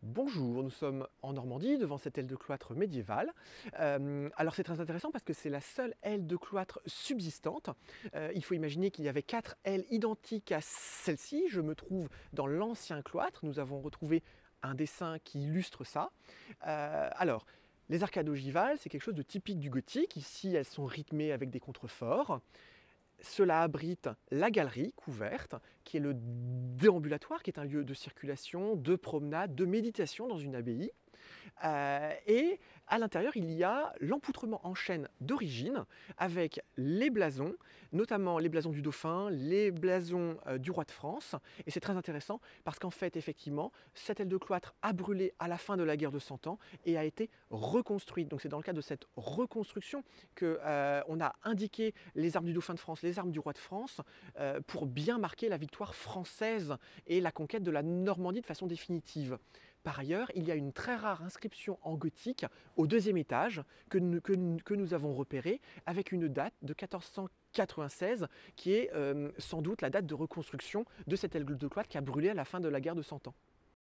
Bonjour, nous sommes en Normandie devant cette aile de cloître médiévale. Alors c'est très intéressant parce que c'est la seule aile de cloître subsistante. Il faut imaginer qu'il y avait 4 ailes identiques à celle-ci. Je me trouve dans l'ancien cloître. Nous avons retrouvé un dessin qui illustre ça. Alors, les arcades ogivales, c'est quelque chose de typique du gothique. Ici, elles sont rythmées avec des contreforts. Cela abrite la galerie couverte, qui est le déambulatoire, qui est un lieu de circulation, de promenade, de méditation dans une abbaye. Et à l'intérieur, il y a l'empoutrement en chêne d'origine, avec les blasons, notamment les blasons du dauphin, les blasons du roi de France. Et c'est très intéressant parce qu'en fait, effectivement, cette aile de cloître a brûlé à la fin de la guerre de Cent Ans et a été reconstruite. Donc c'est dans le cadre de cette reconstruction que on a indiqué les armes du dauphin de France, les armes du roi de France, pour bien marquer la victoire française et la conquête de la Normandie de façon définitive. Par ailleurs, il y a une très rare inscription en gothique au deuxième étage que nous avons repérée avec une date de 1496 qui est sans doute la date de reconstruction de cette aile de cloître qui a brûlé à la fin de la guerre de Cent Ans.